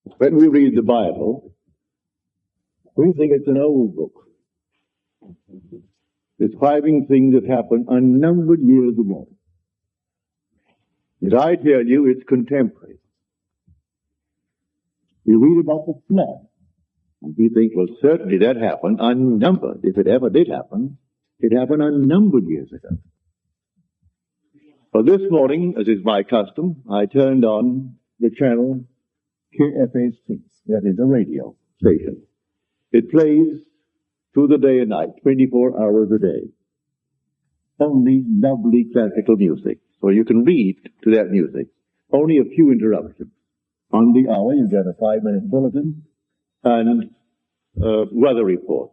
When we read the Bible, we think it's an old book, describing things that happened unnumbered years ago. Yet I tell you, it's contemporary. We read about the flood, and we think, well, certainly that happened unnumbered. If it ever did happen, it happened unnumbered years ago. Well, this morning, as is my custom, I turned on the channel KFAC, that is a radio station. It plays through the day and night, 24 hours a day. Only lovely classical music. So you can read to that music. Only a few interruptions. On the hour, you get a 5-minute bulletin and weather report.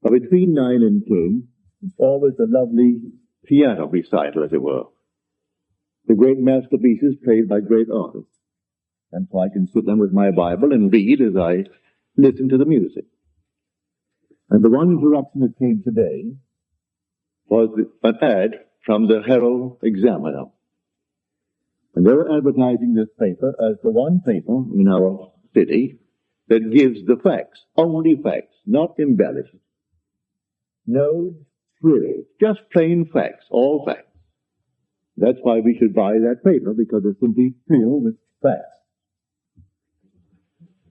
But between 9 and 10, it's always a lovely piano recital, as it were. The great masterpieces played by great artists. And so I can sit down with my Bible and read as I listen to the music. And the one interruption that came today was an ad from the Herald Examiner. And they were advertising this paper as the one paper in our city that gives the facts, only facts, not embellished. No frills, just plain facts, all facts. That's why we should buy that paper, because it's simply filled with facts.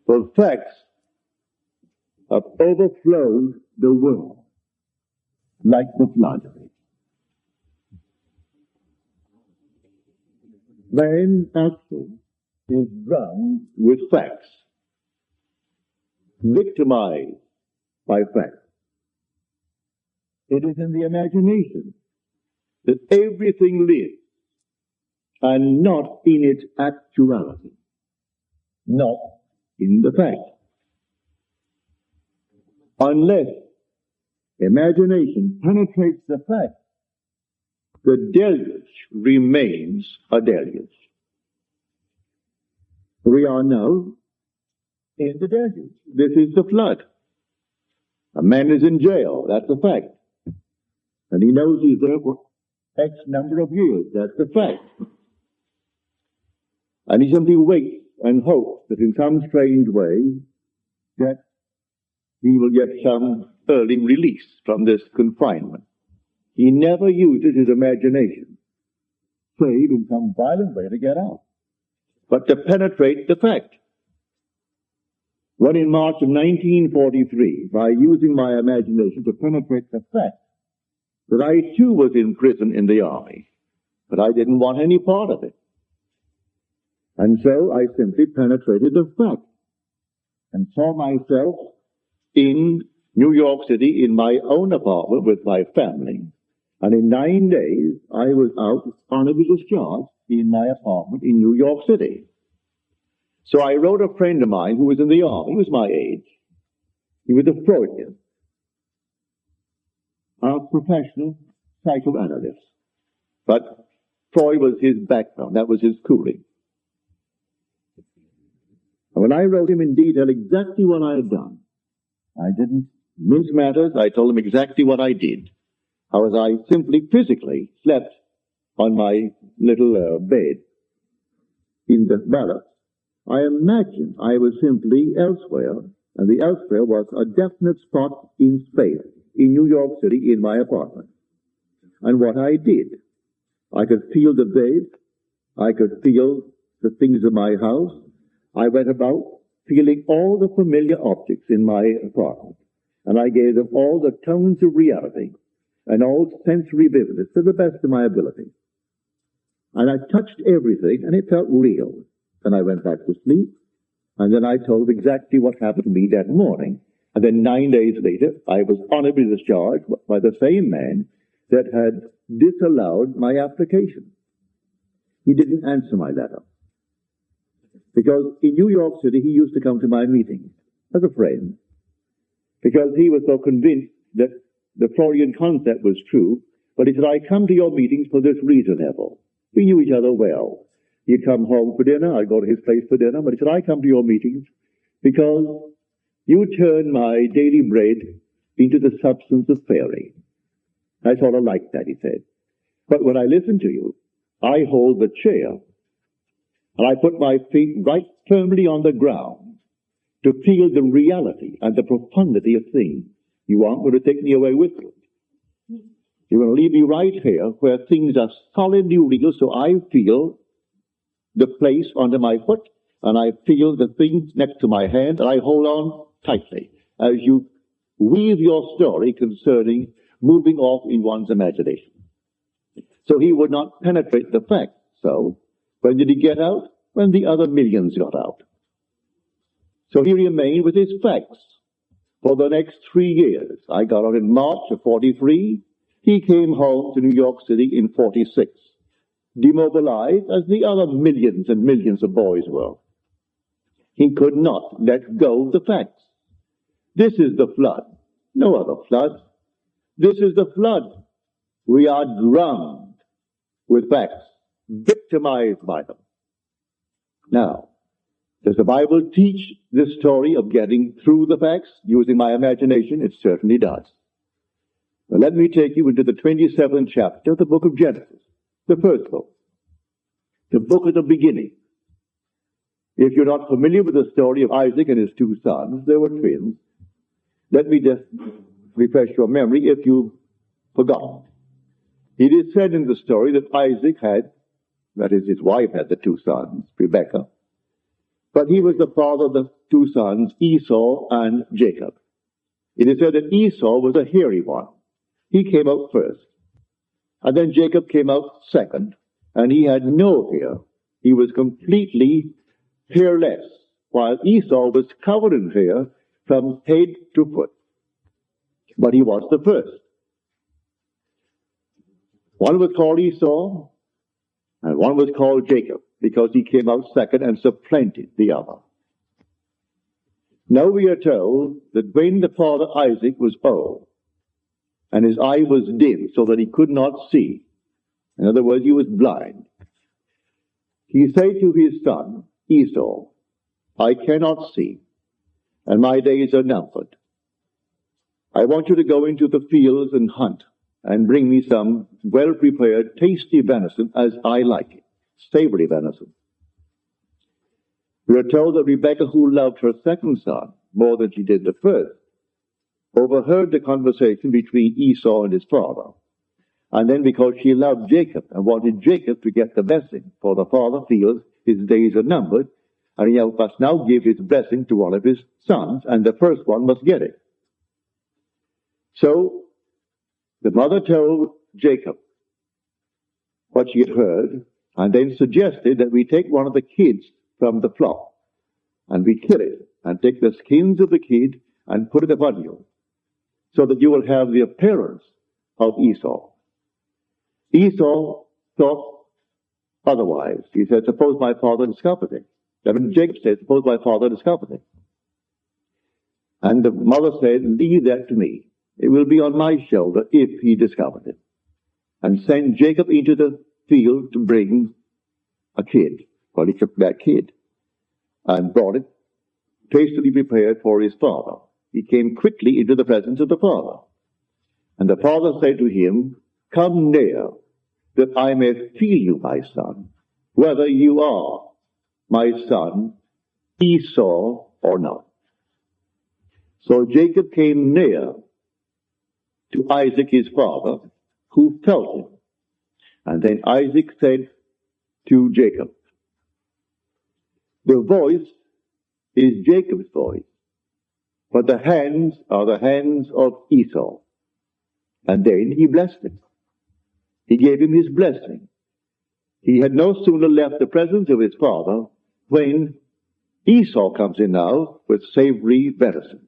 Well, facts have overflowed the world like the flood. Man actually is drowned with facts, victimized by facts. It is in the imagination that everything lives, and not in its actuality, not in the fact. Unless imagination penetrates the fact, the deluge remains a deluge. We are now in the deluge. This is the flood. A man is in jail, that's a fact. And he knows he's there for X number of years, that's a fact. And he simply waits and hopes that in some strange way that he will get some early release from this confinement. He never uses his imagination, save in some violent way to get out, but to penetrate the fact. When in March of 1943, by using my imagination to penetrate the fact that I too was in prison in the army, but I didn't want any part of it. And so I simply penetrated the fact and saw myself in New York City in my own apartment with my family. And in 9 days, I was out honorably discharged in my apartment in New York City. So I wrote a friend of mine who was in the army. He was my age. He was a Freudian, a professional psychoanalyst. But Freud was his background. That was his schooling. And when I wrote him in detail exactly what I had done, I didn't mince matters. I told him exactly what I did. How as I simply physically slept on my little bed in the barracks. I imagined I was simply elsewhere, and the elsewhere was a definite spot in space, in New York City, in my apartment. And what I did, I could feel the bed, I could feel the things of my house. I went about feeling all the familiar objects in my apartment, and I gave them all the tones of reality and all sensory vividness to the best of my ability. And I touched everything, and it felt real. And I went back to sleep, and then I told them exactly what happened to me that morning. And then 9 days later, I was honorably discharged by the same man that had disallowed my application. He didn't answer my letter. Because in New York City, he used to come to my meetings as a friend. Because he was so convinced that the Freudian concept was true. But he said, I come to your meetings for this reason, Neville. We knew each other well. He'd come home for dinner, I'd go to his place for dinner. But he said, I come to your meetings because you turn my daily bread into the substance of fairy. I sort of liked that, he said. But when I listen to you, I hold the chair And I put my feet right firmly on the ground to feel the reality and the profundity of things. You aren't going to take me away with you. You're going to leave me right here where things are solidly real, so I feel the place under my foot, and I feel the things next to my hand, and I hold on tightly as you weave your story concerning moving off in one's imagination. So he would not penetrate the fact. So when did he get out? When the other millions got out. So he remained with his facts for the next 3 years. I got out in March of 43. He came home to New York City in 46, demobilized as the other millions and millions of boys were. He could not let go of the facts. This is the flood. No other flood. This is the flood. We are drowned with facts, victimized by them. Now, does the Bible teach this story of getting through the facts using my imagination? It certainly does. Now, let me take you into the 27th chapter of the book of Genesis, the first book, the book of the beginning. If you're not familiar with the story of Isaac and his two sons, they were twins. Let me just refresh your memory if you've forgotten. It is said in the story that Isaac had, that is, his wife had the two sons, Rebekah, but he was the father of the two sons, Esau and Jacob. It is said that Esau was a hairy one. He came out first. And then Jacob came out second, and he had no hair. He was completely hairless, while Esau was covered in hair from head to foot. But he was the first. One was called Esau, and one was called Jacob, because he came out second and supplanted the other. Now we are told that when the father Isaac was old, and his eye was dim so that he could not see, in other words, he was blind, he said to his son Esau, I cannot see, and my days are numbered. I want you to go into the fields and hunt, and bring me some well-prepared, tasty venison as I like it, savory venison. We are told that Rebekah, who loved her second son more than she did the first, overheard the conversation between Esau and his father. And then because she loved Jacob and wanted Jacob to get the blessing, for the father feels his days are numbered, and he must now give his blessing to one of his sons, and the first one must get it. So the mother told Jacob what she had heard, and then suggested that we take one of the kids from the flock, and we kill it, and take the skins of the kid and put it upon you, so that you will have the appearance of Esau. Esau thought otherwise. He said, suppose my father discovered it. I mean, Jacob said, suppose my father discovered it. And the mother said, leave that to me. It will be on my shoulder if he discovered it. And send Jacob into the field to bring a kid. Well, he took that kid and brought it tastily prepared for his father. He came quickly into the presence of the father. And the father said to him, come near, that I may feel you, my son, whether you are my son Esau or not. So Jacob came near to Isaac his father, who felt him. And then Isaac said to Jacob, the voice is Jacob's voice, but the hands are the hands of Esau. And then he blessed him. He gave him his blessing. He had no sooner left the presence of his father when Esau comes in now with savory venison.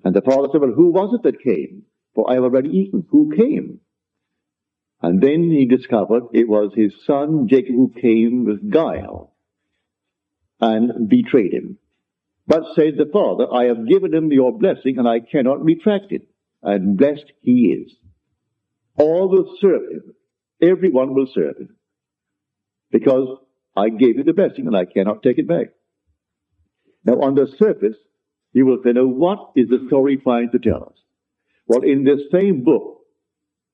And the father said, well, who was it that came? For I have already eaten. Who came? And then he discovered it was his son Jacob who came with guile and betrayed him. But said the father, I have given him your blessing and I cannot retract it. And blessed he is. All will serve him. Everyone will serve him. Because I gave you the blessing and I cannot take it back. Now on the surface, you will say, now what is the story trying to tell us? Well, in this same book,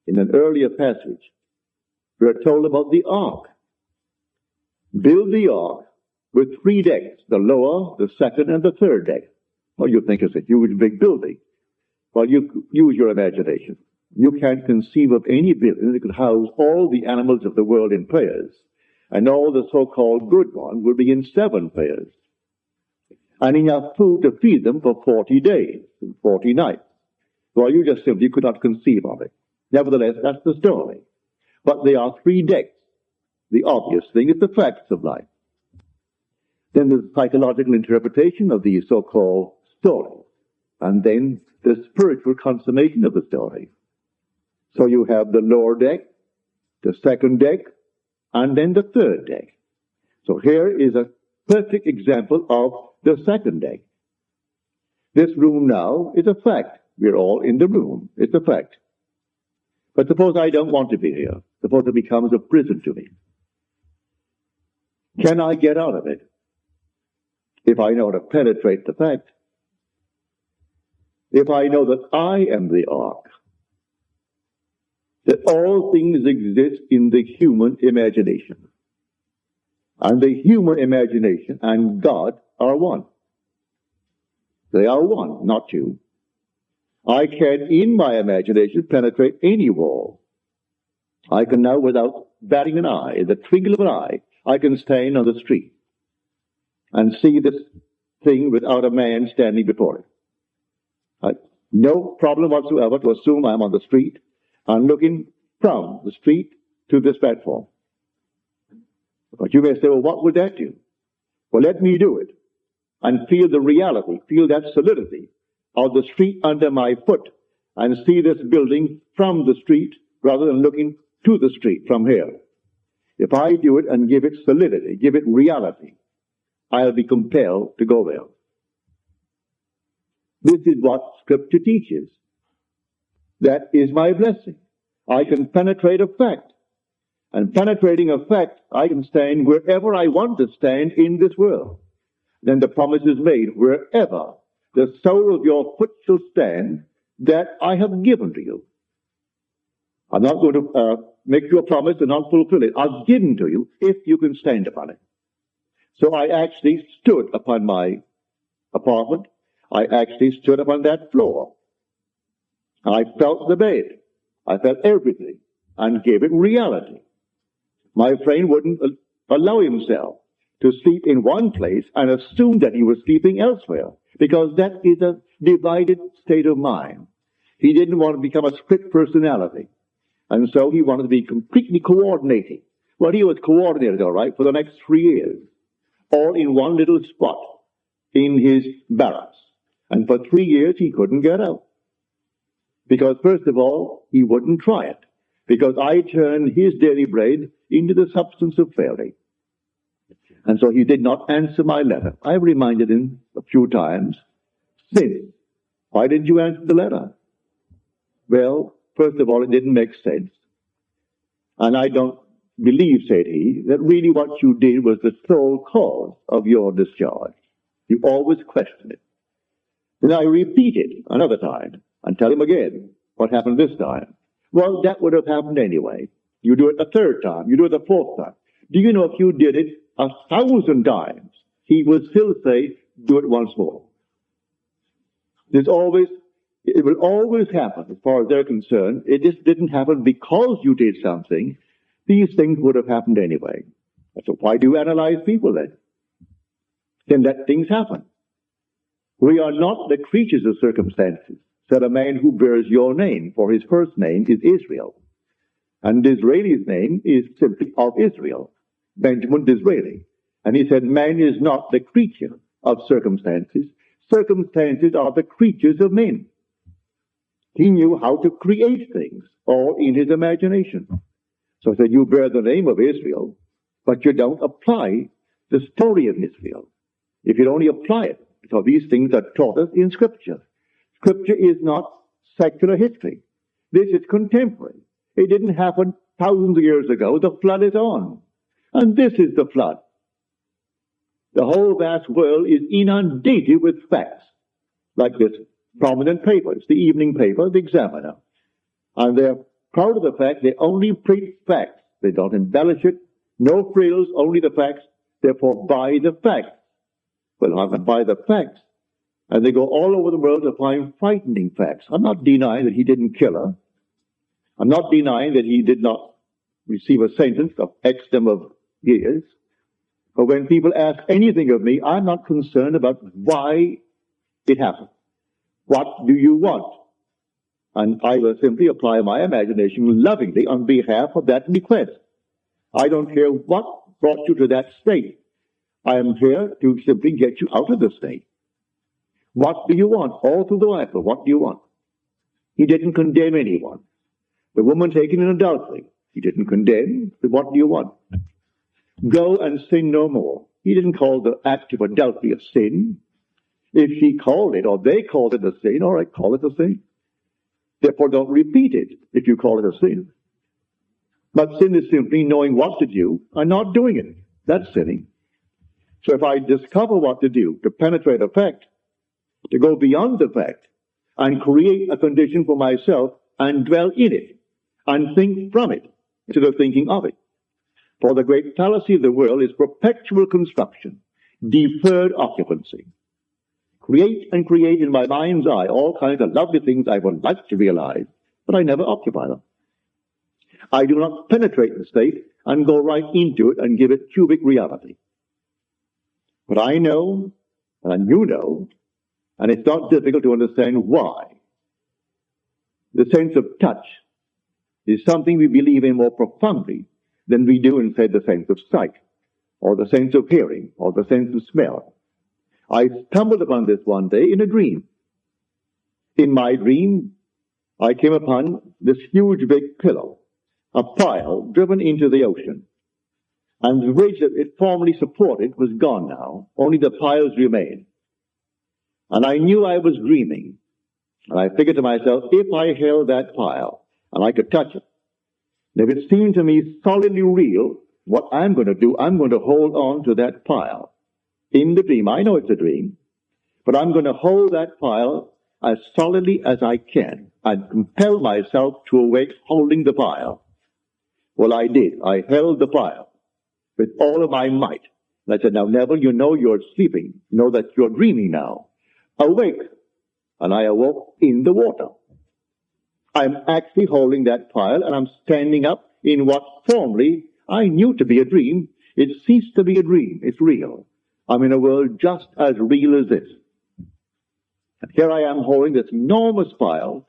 in an earlier passage, we are told about the ark. build the ark with 3 decks, the lower, the second, and the third deck. Well, you think it's a huge, big building. Well, you use your imagination. You can't conceive of any building that could house all the animals of the world in pairs, and all the so-called good ones will be in 7 pairs, and enough food to feed them for 40 days and 40 nights. Well, you just simply could not conceive of it. Nevertheless, that's the story. But there are 3 decks. The obvious thing is the facts of life. Then there's the psychological interpretation of these so-called stories, and then the spiritual consummation of the story. So you have the lower deck, the second deck, and then the third deck. So here is a perfect example of the second deck. This room now is a fact. We're all in the room. It's a fact. But suppose I don't want to be here. Suppose it becomes a prison to me. Can I get out of it? If I know how to penetrate the fact. If I know that I am the ark. That all things exist in the human imagination. And the human imagination and God are one. They are one, not two. I can, in my imagination, penetrate any wall. I can now, without batting an eye, the twinkle of an eye, I can stand on the street and see this thing without a man standing before it. No problem whatsoever to assume I'm on the street and looking from the street to this platform. But you may say, well, what would that do? Well, let me do it and feel the reality, feel that solidity of the street under my foot and see this building from the street rather than looking to the street from here. If I do it and give it solidity, give it reality, I'll be compelled to go there. This is what Scripture teaches. That is my blessing. I can penetrate a fact. And penetrating a fact, I can stand wherever I want to stand in this world. Then the promise is made, wherever the sole of your foot shall stand, that I have given to you. I'm not going to make you a promise and not fulfill it. I've given to you if you can stand upon it. So I actually stood upon my apartment. I actually stood upon that floor. I felt the bed. I felt everything and gave it reality. My friend wouldn't allow himself to sleep in one place and assume that he was sleeping elsewhere, because that is a divided state of mind. He didn't want to become a split personality, and so he wanted to be completely coordinating. Well, he was coordinated, all right, for the next 3 years, all in one little spot in his barracks. And for 3 years, he couldn't get out. Because, first of all, he wouldn't try it. Because I turned his daily bread into the substance of fairy. And so he did not answer my letter. I reminded him a few times, since, why didn't you answer the letter? Well, first of all, it didn't make sense. And I don't believe, said he, that really what you did was the sole cause of your discharge. You always question it. Then I repeated another time and tell him again what happened this time. Well, that would have happened anyway. You do it the third time. You do it the fourth time. Do you know if you did it 1,000 times, he would still say, do it once more. It will always happen as far as they're concerned. It just didn't happen because you did something. These things would have happened anyway. So why do you analyze people then? Then let things happen. We are not the creatures of circumstances, said a man who bears your name, for his first name is Israel. And Disraeli's name is simply of Israel, Benjamin Disraeli. And he said, man is not the creature of circumstances. Circumstances are the creatures of men. He knew how to create things, all in his imagination. So he said, you bear the name of Israel, but you don't apply the story of Israel. If you only apply it, so these things are taught us in Scripture. Scripture is not secular history. This is contemporary. It didn't happen thousands of years ago. The flood is on. And this is the flood. The whole vast world is inundated with facts, like this prominent paper. It's the evening paper, the Examiner. And they're proud of the fact they only print facts. They don't embellish it. No frills, only the facts. Therefore, buy the facts. Well, I'm going to buy the facts. And they go all over the world to find frightening facts. I'm not denying that he didn't kill her. I'm not denying that he did not receive a sentence of X number of years. But when people ask anything of me, I'm not concerned about why it happened. What do you want? And I will simply apply my imagination lovingly on behalf of that request. I don't care what brought you to that state. I am here to simply get you out of the state. What do you want? All through the Bible, what do you want? He didn't condemn anyone. The woman taken in adultery, he didn't condemn. But what do you want? Go and sin no more. He didn't call the act of adultery a sin. If she called it, or they called it a sin, all right, call it a sin. Therefore, don't repeat it if you call it a sin. But sin is simply knowing what to do and not doing it. That's sinning. So if I discover what to do to penetrate a fact, to go beyond the fact, and create a condition for myself and dwell in it, and think from it, instead of thinking of it. For the great fallacy of the world is perpetual construction, deferred occupancy. Create and create in my mind's eye all kinds of lovely things I would like to realize, but I never occupy them. I do not penetrate the state and go right into it and give it cubic reality. But I know, and you know, and it's not difficult to understand why. The sense of touch is something we believe in more profoundly than we do in, say, the sense of sight, or the sense of hearing, or the sense of smell. I stumbled upon this one day in a dream. In my dream, I came upon this huge big pillow, a pile driven into the ocean. And the ridge that it formerly supported was gone now. Only the piles remained. And I knew I was dreaming. And I figured to myself, if I held that pile and I could touch it, and if it seemed to me solidly real, what I'm going to do, I'm going to hold on to that pile. In the dream, I know it's a dream, but I'm going to hold that pile as solidly as I can and compel myself to awake holding the pile. Well, I did. I held the pile with all of my might. And I said, now, Neville, you know you're sleeping. You know that you're dreaming now. Awake. And I awoke in the water. I'm actually holding that pile, and I'm standing up in what formerly I knew to be a dream. It ceased to be a dream. It's real. I'm in a world just as real as this. And here I am holding this enormous pile,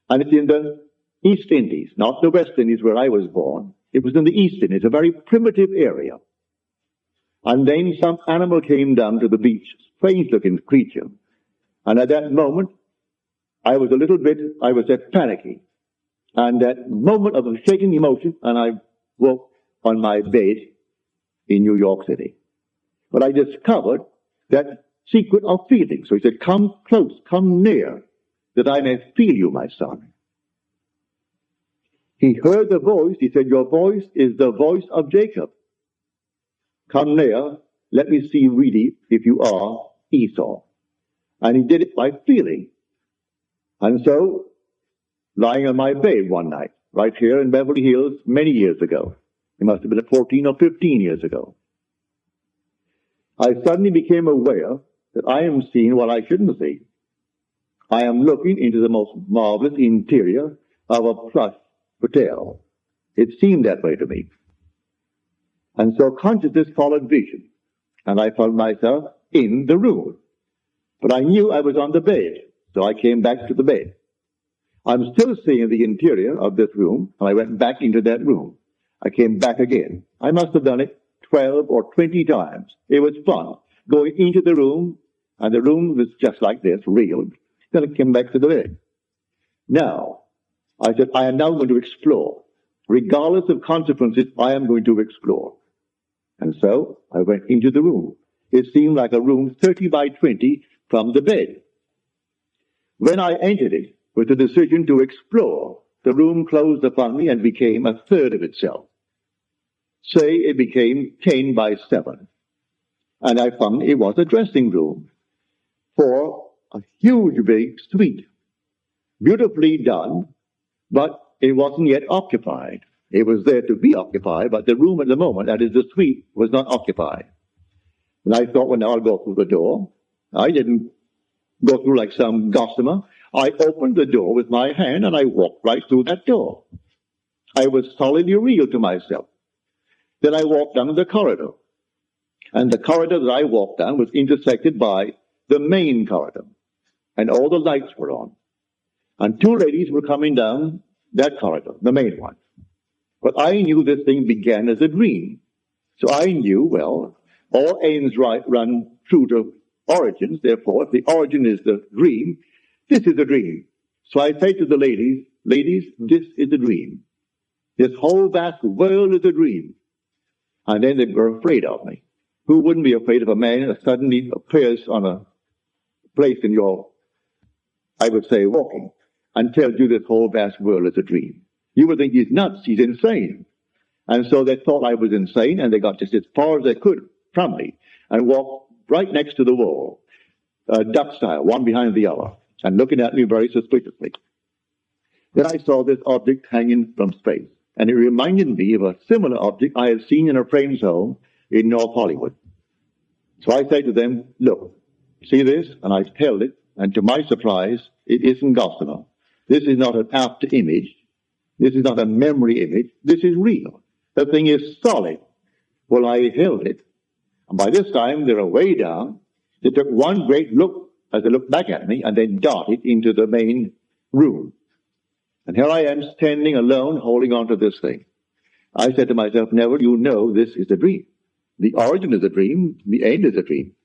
and it's in the East Indies, not the West Indies where I was born. It was in the East Indies, a very primitive area. And then some animal came down to the beach, strange-looking creature. And at that moment, I was panicky. And that moment of a shaking emotion, and I woke on my bed in New York City. But I discovered that secret of feeling. So he said, come close, come near, that I may feel you, my son. He heard the voice. He said, your voice is the voice of Jacob. Come near, let me see really if you are Esau. And he did it by feeling. And so, lying on my bed one night, right here in Beverly Hills, many years ago, it must have been 14 or 15 years ago, I suddenly became aware that I am seeing what I shouldn't see. I am looking into the most marvelous interior of a plush hotel. It seemed that way to me. And so consciousness followed vision, and I found myself in the room. But I knew I was on the bed, so I came back to the bed. I'm still seeing the interior of this room, and I went back into that room. I came back again. I must have done it 12 or 20 times. It was fun, going into the room, and the room was just like this, real. Then I came back to the bed. Now, I said, I am now going to explore. Regardless of consequences, I am going to explore. And so I went into the room. It seemed like a room 30 by 20 from the bed. When I entered it with the decision to explore, the room closed upon me and became a third of itself. Say it became 10 by 7. And I found it was a dressing room for a huge big suite. Beautifully done, but it wasn't yet occupied. It was there to be occupied, but the room at the moment, that is the suite, was not occupied. And I thought, well, now I'll go through the door. I didn't go through like some gossamer. I opened the door with my hand and I walked right through that door. I was solidly real to myself. Then I walked down the corridor. And the corridor that I walked down was intersected by the main corridor. And all the lights were on. And two ladies were coming down that corridor, the main one. But I knew this thing began as a dream. So I knew, well, all ends run true to origins. Therefore, if the origin is the dream, this is a dream. So I say to the ladies, ladies, this is a dream. This whole vast world is a dream. And then they were afraid of me. Who wouldn't be afraid of a man that suddenly appears on a place in your, I would say, walking, and tells you this whole vast world is a dream? You would think he's nuts, he's insane. And so they thought I was insane, and they got just as far as they could from me, and walked right next to the wall, duck style, one behind the other, and looking at me very suspiciously. Then I saw this object hanging from space, and it reminded me of a similar object I had seen in a friend's home in North Hollywood. So I said to them, look, see this? And I held it, and to my surprise, it isn't gossamer. This is not an after image. This is not a memory image. This is real. The thing is solid. Well, I held it, and by this time, they were way down. They took one great look as they looked back at me, and then darted into the main room. And here I am standing alone, holding on to this thing. I said to myself, Neville, you know this is a dream. The origin is a dream. The end is a dream.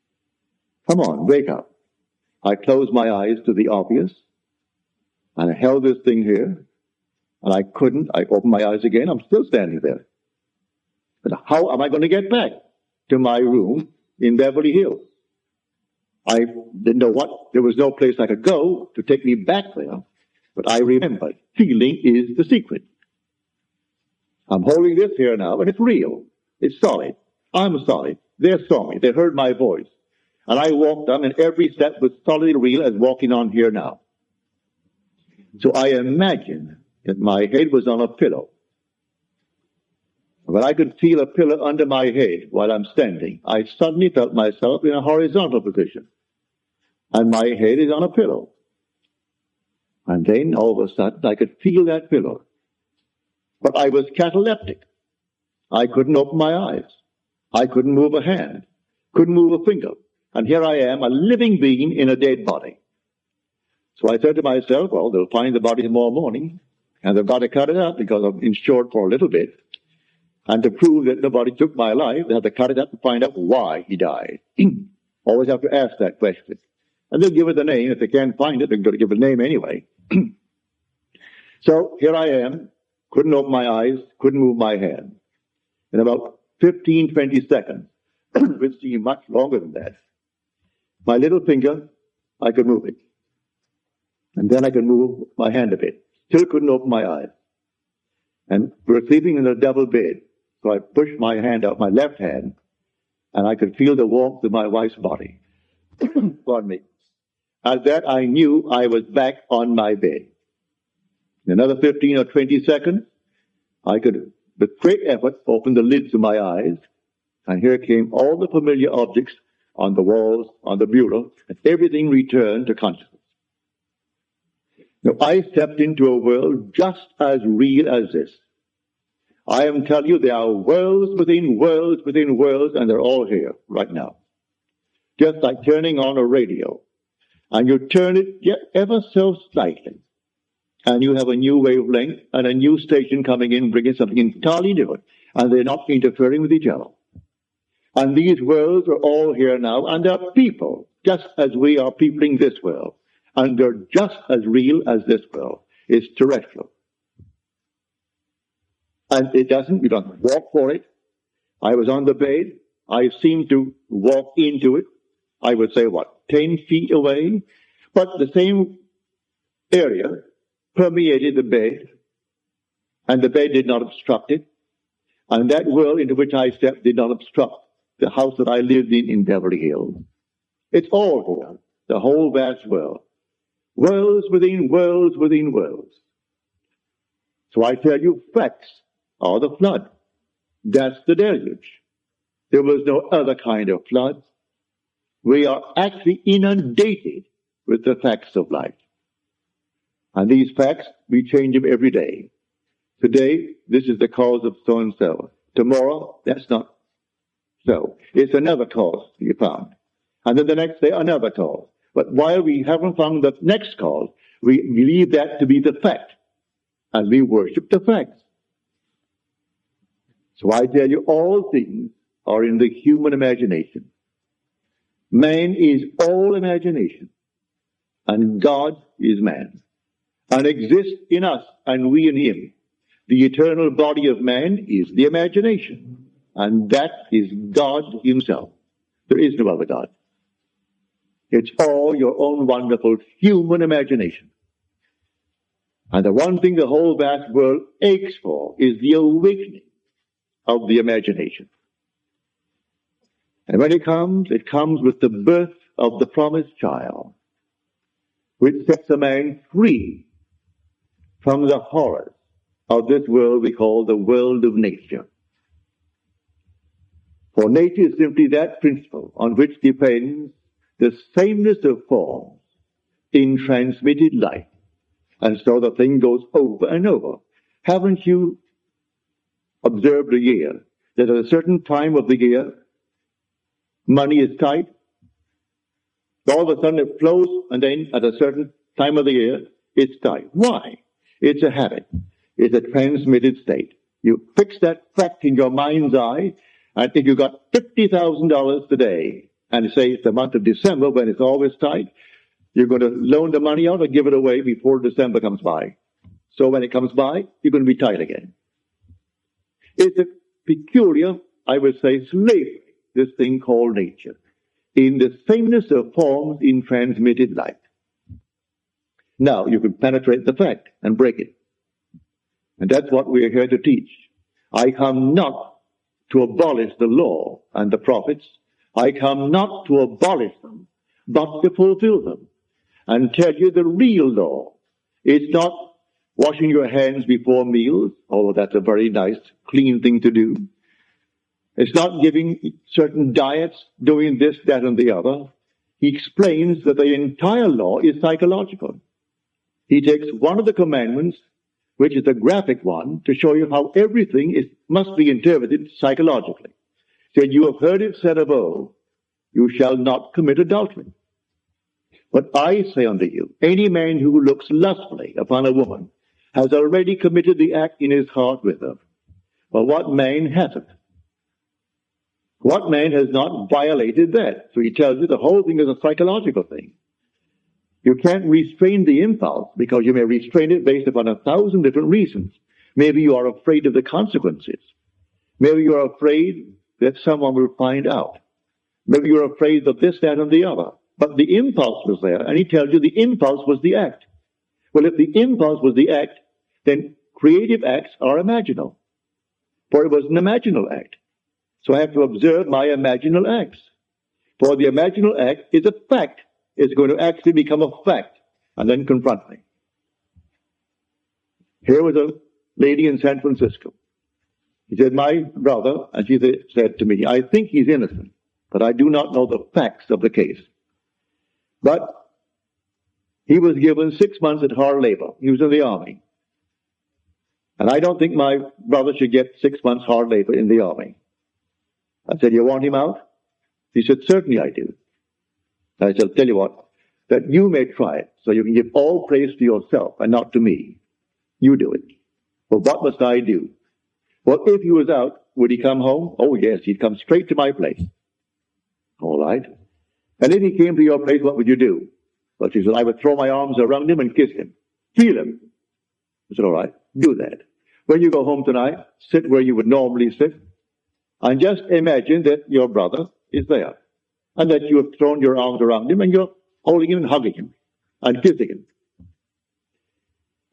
Come on, wake up. I closed my eyes to the obvious, and I held this thing here, and I couldn't. I opened my eyes again. I'm still standing there. But how am I going to get back to my room in Beverly Hills? I didn't know what. There was no place I could go to take me back there. But I remembered, feeling is the secret. I'm holding this here now, and it's real. It's solid. I'm solid. They saw me. They heard my voice. And I walked on, and every step was solidly real as walking on here now. So I imagined that my head was on a pillow. When I could feel a pillow under my head while I'm standing, I suddenly felt myself in a horizontal position. And my head is on a pillow. And then, all of a sudden, I could feel that pillow. But I was cataleptic. I couldn't open my eyes. I couldn't move a hand. Couldn't move a finger. And here I am, a living being in a dead body. So I said to myself, well, they'll find the body tomorrow morning, and they've got to cut it up because I'm insured for a little bit. And to prove that nobody took my life, they have to cut it up to find out why he died. Always have to ask that question. And they'll give it a name. If they can't find it, they're going to give it a name anyway. So here I am, couldn't open my eyes, couldn't move my hand. In about 15, 20 seconds, which seemed much longer than that, my little finger, I could move it. And then I could move my hand a bit. Still couldn't open my eyes. And we were sleeping in a double bed. So I pushed my hand out, my left hand, and I could feel the warmth of my wife's body. Pardon me. At that, I knew I was back on my bed. In another 15 or 20 seconds, I could, with great effort, open the lids of my eyes, and here came all the familiar objects on the walls, on the bureau, and everything returned to consciousness. Now, I stepped into a world just as real as this. I am telling you, there are worlds within worlds within worlds, and they're all here right now. Just like turning on a radio. And you turn it ever so slightly, and you have a new wavelength and a new station coming in, bringing something entirely different, and they're not interfering with each other. And these worlds are all here now, and they're people, just as we are peopling this world. And they're just as real as this world. It's terrestrial. And it doesn't, you don't walk for it. I was on the bed. I seemed to walk into it. I would say, 10 feet away? But the same area permeated the bed, and the bed did not obstruct it. And that world into which I stepped did not obstruct the house that I lived in Beverly Hills. It's all here, the whole vast world. Worlds within worlds within worlds. So I tell you, facts or the flood. That's the deluge. There was no other kind of flood. We are actually inundated with the facts of life. And these facts, we change them every day. Today, this is the cause of so-and-so. Tomorrow, that's not so. It's another cause you found. And then the next day, another cause. But while we haven't found the next cause, we believe that to be the fact. And we worship the facts. So I tell you, all things are in the human imagination. Man is all imagination. And God is man. And exists in us, and we in him. The eternal body of man is the imagination. And that is God himself. There is no other God. It's all your own wonderful human imagination. And the one thing the whole vast world aches for is the awakening of the imagination. And when it comes with the birth of the promised child, which sets a man free from the horrors of this world we call the world of nature. For nature is simply that principle on which depends the sameness of forms in transmitted life. And so the thing goes over and over. Haven't you observed a year that at a certain time of the year, money is tight? All of a sudden it flows, and then at a certain time of the year, it's tight. Why? It's a habit. It's a transmitted state. You fix that fact in your mind's eye, and if you got $50,000 today, and say it's the month of December when it's always tight, you're going to loan the money out or give it away before December comes by. So when it comes by, you're going to be tight again. It's a peculiar, I would say, slavery, this thing called nature, in the sameness of forms in transmitted life. Now, you can penetrate the fact and break it. And that's what we're here to teach. I come not to abolish the law and the prophets. I come not to abolish them, but to fulfill them. And tell you the real law. It's not washing your hands before meals, although that's a very nice, clean thing to do. It's not giving certain diets, doing this, that, and the other. He explains that the entire law is psychological. He takes one of the commandments, which is a graphic one, to show you how everything must be interpreted psychologically. He said, you have heard it said of old, you shall not commit adultery. But I say unto you, any man who looks lustfully upon a woman has already committed the act in his heart with her. But what man hasn't? What man has not violated that? So he tells you the whole thing is a psychological thing. You can't restrain the impulse because you may restrain it based upon 1,000 different reasons. Maybe you are afraid of the consequences. Maybe you are afraid that someone will find out. Maybe you're afraid of this, that, and the other. But the impulse was there, and he tells you the impulse was the act. Well, if the impulse was the act, then creative acts are imaginal. For it was an imaginal act. So I have to observe my imaginal acts. For the imaginal act is a fact. It's going to actually become a fact and then confront me. Here was a lady in San Francisco. He said, my brother, and she said to me, I think he's innocent, but I do not know the facts of the case. But he was given 6 months at hard labor. He was in the army. And I don't think my brother should get 6 months hard labor in the army. I said, you want him out? He said, certainly I do. I shall tell you what, that you may try it, so you can give all praise to yourself and not to me. You do it. Well, what must I do? Well, if he was out, would he come home? Oh, yes, he'd come straight to my place. All right. And if he came to your place, what would you do? Well, she said, I would throw my arms around him and kiss him. Feel him. I said, all right, do that. When you go home tonight, sit where you would normally sit, and just imagine that your brother is there, and that you have thrown your arms around him, and you're holding him and hugging him, and kissing him.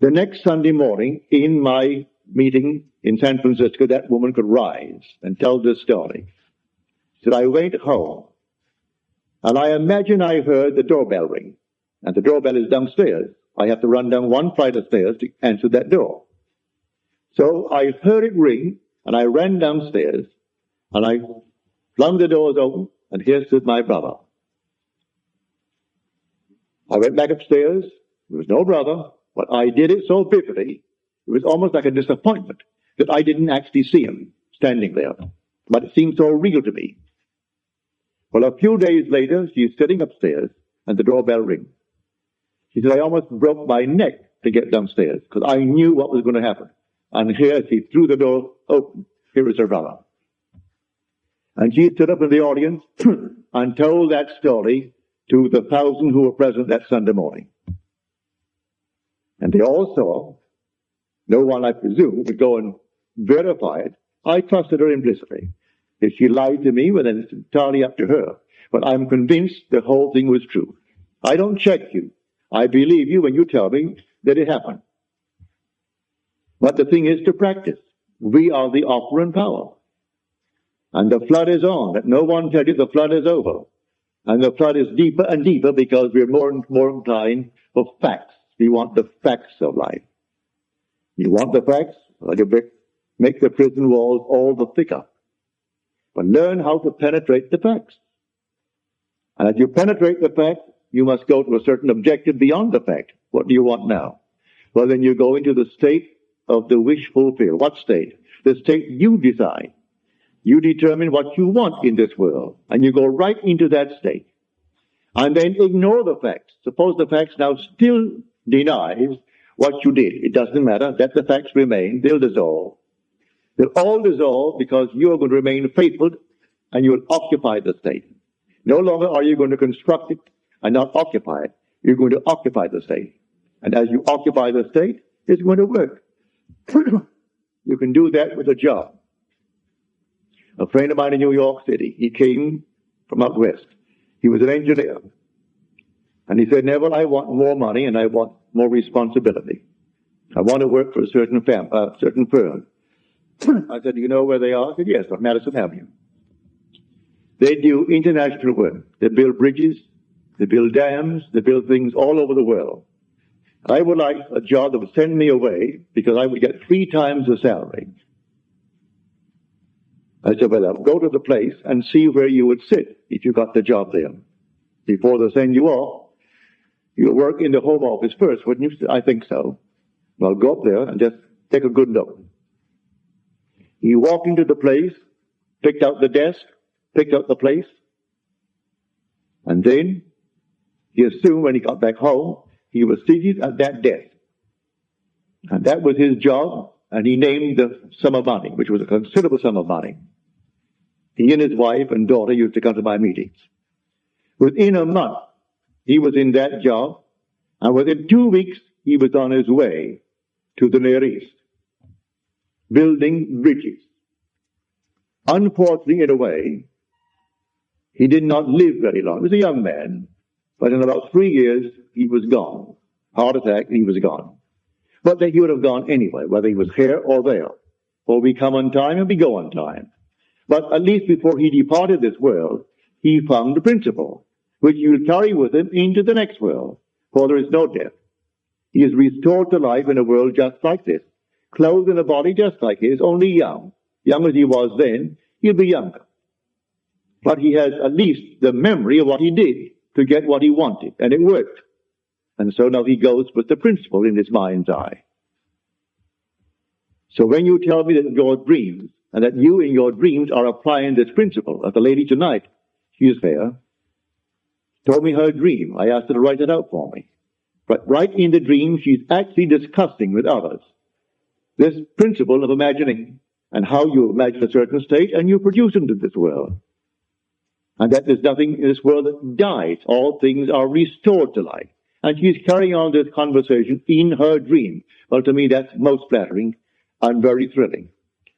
The next Sunday morning, in my meeting in San Francisco, that woman could rise and tell this story. She said, I went home, and I imagine I heard the doorbell ring, and the doorbell is downstairs. I have to run down one flight of stairs to answer that door. So I heard it ring, and I ran downstairs, and I flung the doors open, and here stood my brother. I went back upstairs. There was no brother, but I did it so vividly, it was almost like a disappointment that I didn't actually see him standing there. But it seemed so real to me. Well, a few days later, she's sitting upstairs, and the doorbell rings. She said, I almost broke my neck to get downstairs, because I knew what was going to happen. And here she threw the door open. Here is her brother. And she stood up in the audience and told that story to the 1,000 who were present that Sunday morning. And they all saw. No one, I presume, would go and verify it. I trusted her implicitly. If she lied to me, well, then it's entirely up to her. But I'm convinced the whole thing was true. I don't check you. I believe you when you tell me that it happened. But the thing is to practice. We are the operant power. And the flood is on. Let no one tell you the flood is over. And the flood is deeper and deeper because we're more and more inclined for facts. We want the facts of life. You want the facts? Well, you make the prison walls all the thicker. But learn how to penetrate the facts. And as you penetrate the fact, you must go to a certain objective beyond the fact. What do you want now? Well, then you go into the state of the wish fulfilled. What state? The state you decide. You determine what you want in this world, and you go right into that state. And then ignore the facts. Suppose the facts now still denies what you did. It doesn't matter. Let the facts remain. They'll dissolve. They'll all dissolve because you're going to remain faithful and you'll occupy the state. No longer are you going to construct it and not occupy it. You're going to occupy the state. And as you occupy the state, it's going to work. You can do that with a job. A friend of mine in New York City, he came from out west. He was an engineer. And he said, Neville, I want more money and I want more responsibility. I want to work for a certain firm. I said, do you know where they are? He said, yes, on Madison Avenue. They do international work. They build bridges, they build dams, they build things all over the world. I would like a job that would send me away because I would get 3 times the salary. I said, well, go to the place and see where you would sit if you got the job there. Before they send you off, you'll work in the home office first, wouldn't you? I think so. Well, go up there and just take a good look. He walked into the place, picked out the desk, picked out the place, and then he assumed when he got back home, he was seated at that desk. And that was his job, and he named the sum of money, which was a considerable sum of money. He and his wife and daughter used to come to my meetings. Within a month, he was in that job, and within 2 weeks, he was on his way to the Near East, building bridges. Unfortunately, in a way, he did not live very long. He was a young man, but in about 3 years, he was gone. Heart attack, he was gone. But he would have gone anyway, whether he was here or there. For we come on time and we go on time. But at least before he departed this world, he found the principle, which he will carry with him into the next world. For there is no death. He is restored to life in a world just like this, clothed in a body just like his, only young. Young as he was then, he'll be younger. But he has at least the memory of what he did to get what he wanted, and it worked. And so now he goes with the principle in his mind's eye. So when you tell me that your dreams, and that you in your dreams are applying this principle, as the lady tonight, she is there, told me her dream. I asked her to write it out for me. But right in the dream, she's actually discussing with others this principle of imagining and how you imagine a certain state and you produce into this world. And that there's nothing in this world that dies. All things are restored to life. And she's carrying on this conversation in her dream. Well, to me, that's most flattering and very thrilling.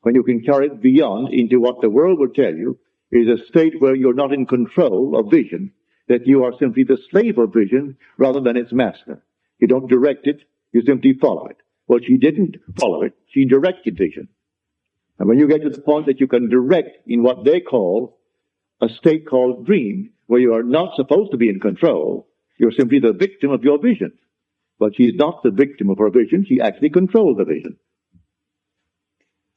When you can carry it beyond into what the world will tell you is a state where you're not in control of vision, that you are simply the slave of vision rather than its master. You don't direct it, you simply follow it. Well, she didn't follow it, she directed vision. And when you get to the point that you can direct in what they call a state called dream, where you are not supposed to be in control, you're simply the victim of your vision. But she's not the victim of her vision, she actually controls the vision.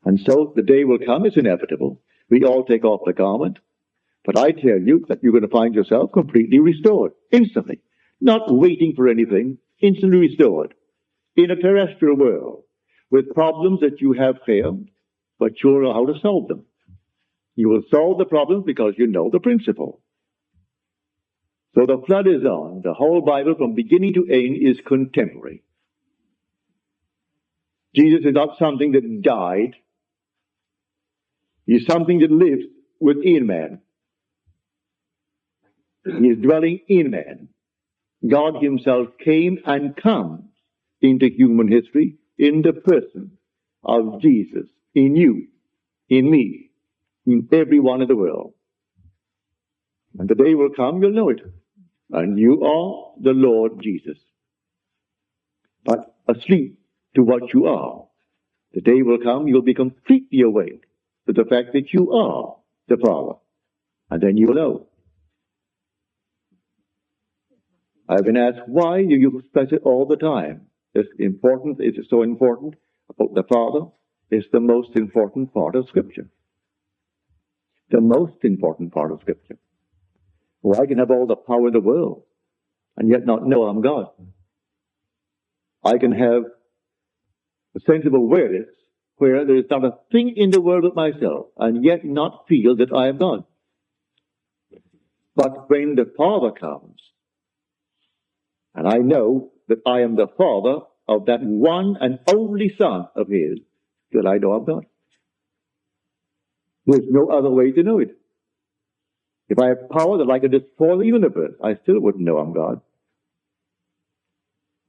And so the day will come, it's inevitable. We all take off the garment. But I tell you that you're going to find yourself completely restored, instantly. Not waiting for anything, instantly restored. In a terrestrial world, with problems that you have here, but you'll know how to solve them. You will solve the problems because you know the principle. So the flood is on. The whole Bible from beginning to end is contemporary. Jesus is not something that died. He is something that lives within man. He is dwelling in man. God himself came and comes into human history in the person of Jesus, in you, in me, in everyone in the world. And the day will come, you'll know it. And you are the Lord Jesus. But asleep to what you are. The day will come, you'll be completely awake to the fact that you are the Father. And then you will know. I've been asked, why do you express it all the time? It's important, it's so important about the Father. It's the most important part of Scripture. The most important part of Scripture. Well, I can have all the power in the world and yet not know I'm God. I can have a sense of awareness where there is not a thing in the world but myself and yet not feel that I am God. But when the Father comes, and I know that I am the Father of that one and only Son of His, that I know I'm God. There's no other way to know it. If I have power that I could destroy the universe, I still wouldn't know I'm God.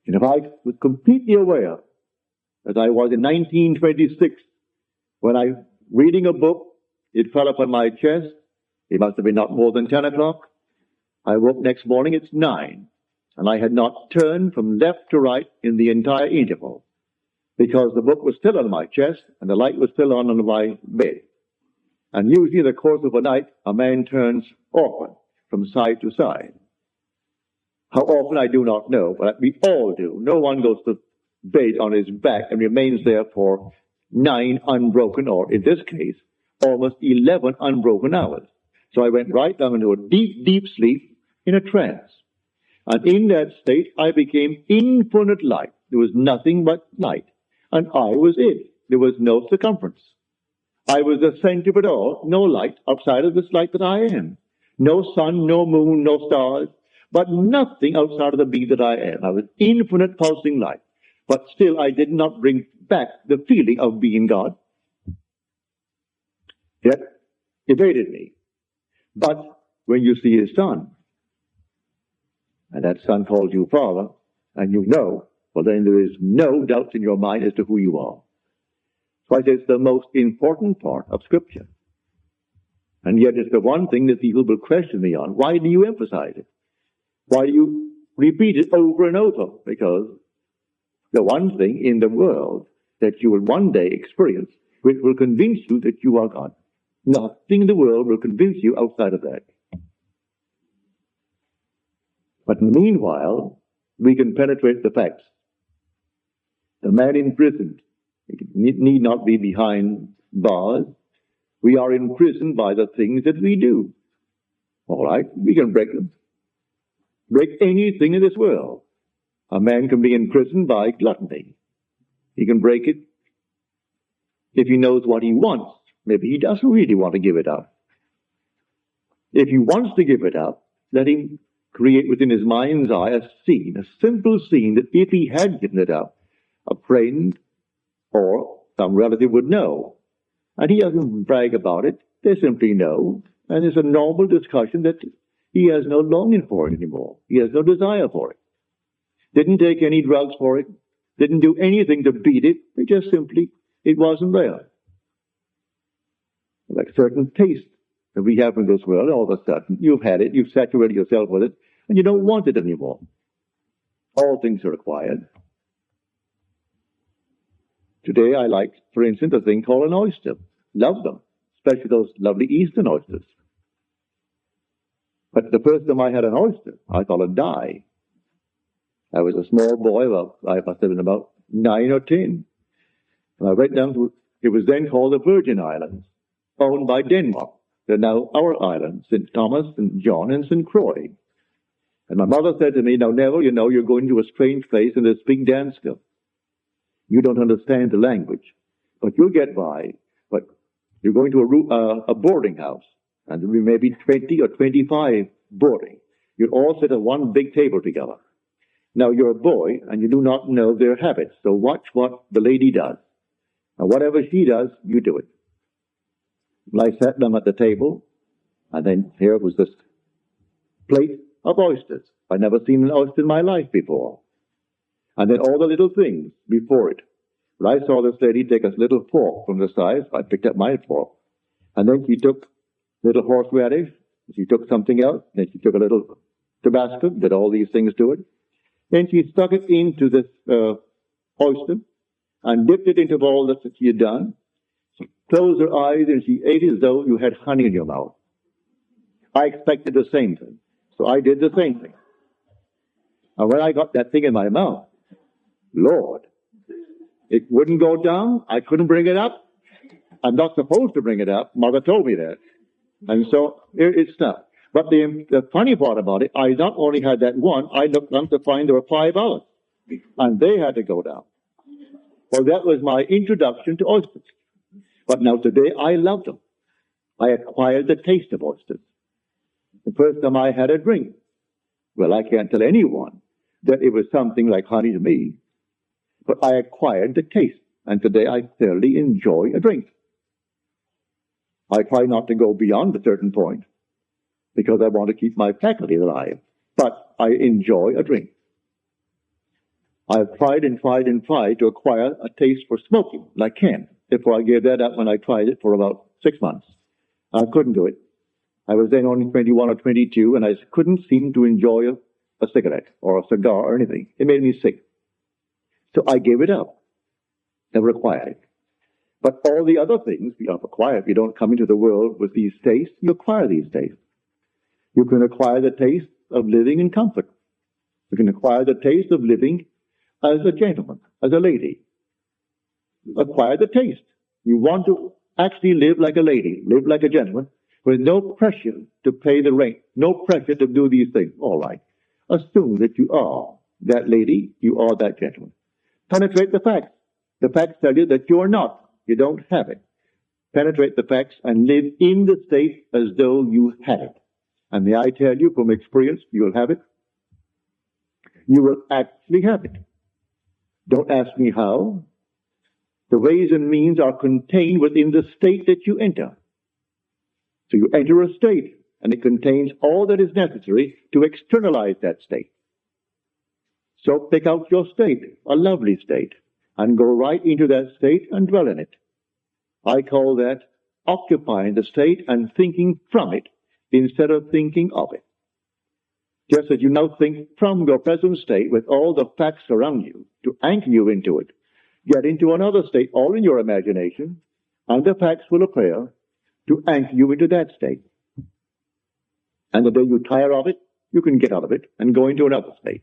And if I was completely aware, as I was in 1926, when I reading a book, it fell upon my chest. It must have been not more than 10 o'clock. I woke next morning, it's 9. And I had not turned from left to right in the entire interval, because the book was still on my chest and the light was still on my bed. And usually in the course of a night, a man turns often from side to side. How often I do not know, but we all do. No one goes to bed on his back and remains there for 9 unbroken, or in this case, almost 11 unbroken hours. So I went right down into a deep, deep sleep in a trance. And in that state, I became infinite light. There was nothing but light. And I was it. There was no circumference. I was the center of it all. No light outside of this light that I am. No sun, no moon, no stars, but nothing outside of the being that I am. I was infinite pulsing light. But still, I did not bring back the feeling of being God. Yet, evaded me. But when you see His Son, and that Son calls you Father, and you know, well then there is no doubt in your mind as to who you are. So I say it's the most important part of Scripture. And yet it's the one thing that people will question me on. Why do you emphasize it? Why do you repeat it over and over? Because the one thing in the world that you will one day experience, which will convince you that you are God. Nothing in the world will convince you outside of that. But meanwhile, we can penetrate the facts. The man imprisoned need not be behind bars. We are imprisoned by the things that we do. All right, we can break them. Break anything in this world. A man can be imprisoned by gluttony. He can break it if he knows what he wants. Maybe he doesn't really want to give it up. If he wants to give it up, let him create within his mind's eye a scene, a simple scene that if he had given it up, a friend or some relative would know. And he doesn't brag about it. They simply know. And it's a normal discussion that he has no longing for it anymore. He has no desire for it. Didn't take any drugs for it. Didn't do anything to beat it. It just simply, it wasn't there. Like certain taste that we have in this world, all of a sudden, you've had it, you've saturated yourself with it, and you don't want it anymore. All things are acquired. Today I like, for instance, a thing called an oyster. Love them, especially those lovely Eastern oysters. But the first time I had an oyster, I thought I'd die. I was a small boy, I must have been about 9 or 10. And I went down to It was then called the Virgin Islands, owned by Denmark. They're now our islands, St. Thomas, St. John, and St. Croix. And my mother said to me, now, Neville, you're going to a strange place and they speak Danska. You don't understand the language, but you'll get by. But you're going to a boarding house, and there may be 20 or 25 boarding. You'll all sit at one big table together. Now, you're a boy, and you do not know their habits, so watch what the lady does. And whatever she does, you do it. Well, I sat down at the table, and then here was this plate of oysters. I'd never seen an oyster in my life before. And then all the little things before it. But I saw this lady take a little fork from the side. I picked up my fork. And then she took little horseradish. She took something else. Then she took a little Tabasco, did all these things to it. Then she stuck it into this oyster and dipped it into all that she had done. She closed her eyes and she ate as though you had honey in your mouth. I expected the same thing. So I did the same thing. And when I got that thing in my mouth, Lord, it wouldn't go down. I couldn't bring it up. I'm not supposed to bring it up. Mother told me that. And so it stopped. But the funny part about it, I not only had that one, I looked down to find there were 5 others. And they had to go down. Well, that was my introduction to oysters. But now today, I love them. I acquired the taste of oysters. The first time I had a drink, well, I can't tell anyone that it was something like honey to me, but I acquired the taste, and today I thoroughly enjoy a drink. I try not to go beyond a certain point, because I want to keep my faculty alive, but I enjoy a drink. I've tried and tried and tried to acquire a taste for smoking, like can. Therefore, I gave that up when I tried it for about 6 months. I couldn't do it. I was then only 21 or 22, and I couldn't seem to enjoy a cigarette or a cigar or anything. It made me sick. So I gave it up. Never acquired it. But all the other things you have acquired. You don't come into the world with these tastes. You acquire these tastes. You can acquire the taste of living in comfort. You can acquire the taste of living as a gentleman, as a lady. Acquire the taste. You want to actually live like a lady, live like a gentleman, with no pressure to pay the rent, no pressure to do these things. All right. Assume that you are that lady, you are that gentleman. Penetrate the facts. The facts tell you that you are not. You don't have it. Penetrate the facts and live in the state as though you had it. And may I tell you from experience, you will have it. You will actually have it. Don't ask me how. The ways and means are contained within the state that you enter. So you enter a state, and it contains all that is necessary to externalize that state. So pick out your state, a lovely state, and go right into that state and dwell in it. I call that occupying the state and thinking from it instead of thinking of it. Just as you now think from your present state with all the facts around you to anchor you into it, get into another state, all in your imagination, and the facts will appear to anchor you into that state. And the day you tire of it, you can get out of it and go into another state.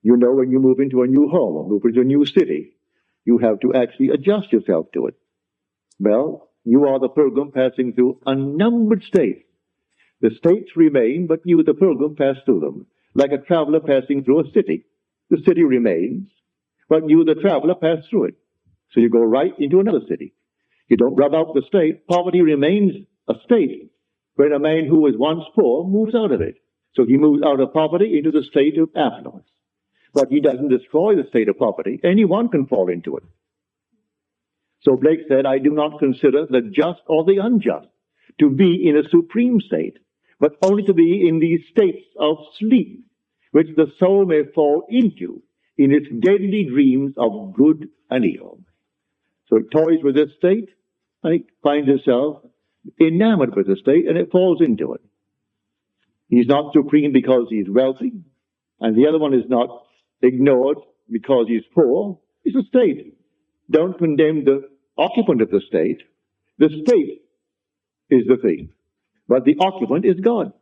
You know, when you move into a new home or move into a new city, you have to actually adjust yourself to it. Well, you are the pilgrim passing through unnumbered states. The states remain, but you, the pilgrim, pass through them. Like a traveler passing through a city. The city remains, but you, the traveler, pass through it. So you go right into another city. You don't rub out the state. Poverty remains a state. When a man who was once poor moves out of it. So he moves out of poverty into the state of affluence. But he doesn't destroy the state of poverty. Anyone can fall into it. So Blake said, I do not consider the just or the unjust to be in a supreme state, but only to be in these states of sleep, which the soul may fall into in its deadly dreams of good and evil. So it toys with this state, and it finds itself enamored with the state, and it falls into it. He's not supreme because he's wealthy, and the other one is not ignored because he's poor. It's a state. Don't condemn the occupant of the state. The state is the thing, but the occupant is God.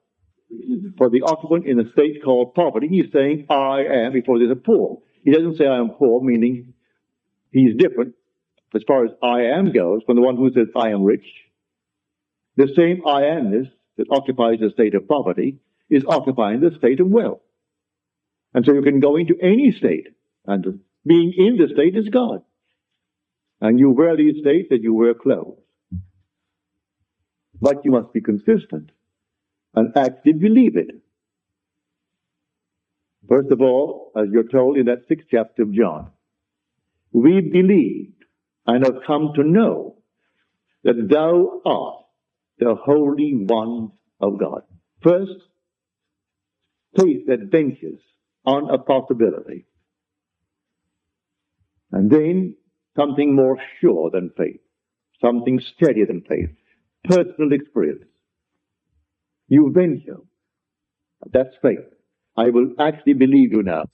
For the occupant in a state called poverty, he's saying, I am, before there's a poor. He doesn't say I am poor, meaning he's different. as far as I am goes, from the one who says I am rich. The same I amness that occupies the state of poverty is occupying the state of wealth. And so you can go into any state, and being in the state is God. And you wear the state that you wear clothes. But you must be consistent and actually believe it. First of all, as you're told in that 6th chapter of John, we believe and have come to know that thou art the Holy One of God. First, faith that ventures on a possibility. And then something more sure than faith, something steadier than faith, personal experience. You venture. That's faith. I will actually believe you now.